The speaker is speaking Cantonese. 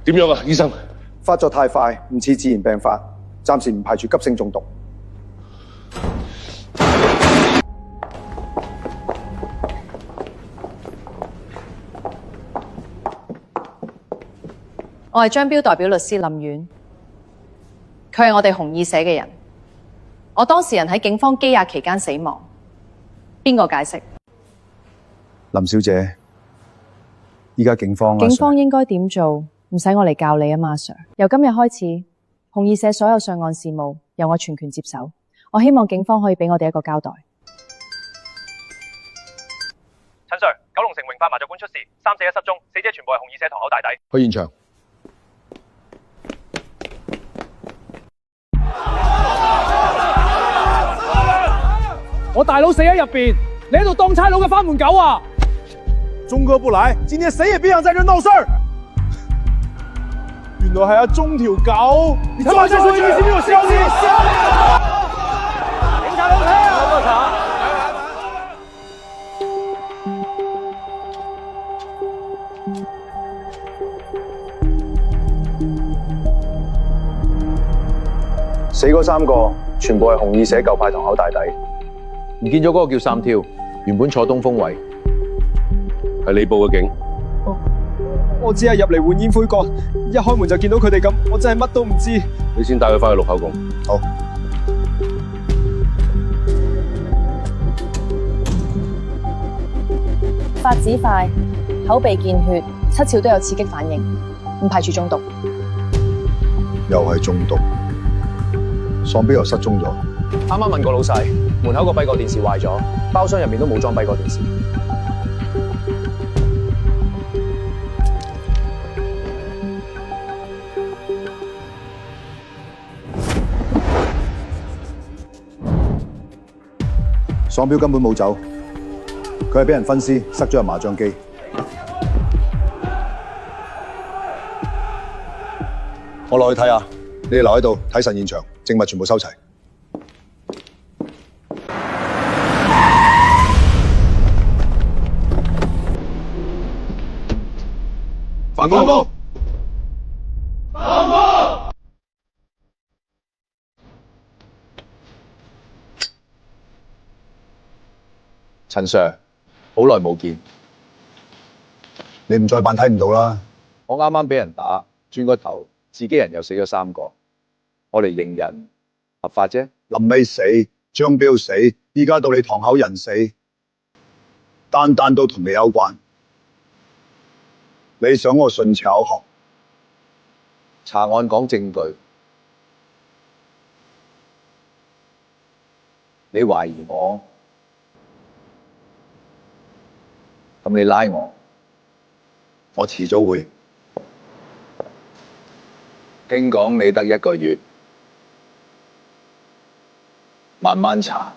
點樣啊，醫生？發作太快，唔似自然病發，暫時唔排除急性中毒。我係張標代表律師林婉，佢係我哋紅二社嘅人。我當事人喺警方羈押期間死亡，邊個解釋？林小姐，依家警方應該點做？唔使我嚟教你啊，馬 Sir。由今日開始，紅二社所有上岸事務由我全權接手。我希望警方可以俾我哋一個交代。陳 Sir， 九龍城榮發麻雀館出事，341失蹤，死者全部係紅二社堂口大弟。去現場。我大佬死喺入邊，你喺度當差佬嘅翻門狗啊！鐘哥不來，今天誰也別想在這鬧事兒。原來係阿鐘條狗，你再說一句，信唔信我燒你？警察落車啊！攞個茶。死嗰3個全部係紅二社舊派堂口大弟。唔見咗嗰個叫三挑，原本坐東風位，係你報嘅警。我只係入嚟換煙灰缸，一開門就見到佢哋咁，我真係乜都唔知。你先帶佢翻去錄口供。好。發紫快，口鼻見血，七竅都有刺激反應，唔排除中毒。又係中毒，喪標又失蹤咗。啱啱問過老細，門口個閉角電視壞咗，包廂入面都冇裝閉角電視。喪標根本冇走，佢係俾人分屍塞咗入麻將機。我落去睇下，你哋留喺度睇實現場，證物全部收齊。反攻！反攻！陳 Sir， 好耐冇見，你唔再扮睇唔到啦。我啱啱俾人打，轉個頭，自己人又死咗3個，我嚟認人合法啫。臨尾死，張標死，依家到你堂口人死，單單都同你有關。你想我順巧學？查案講證據，你懷疑我，咁你拉我，我遲早會。聽講你得1個月，慢慢查。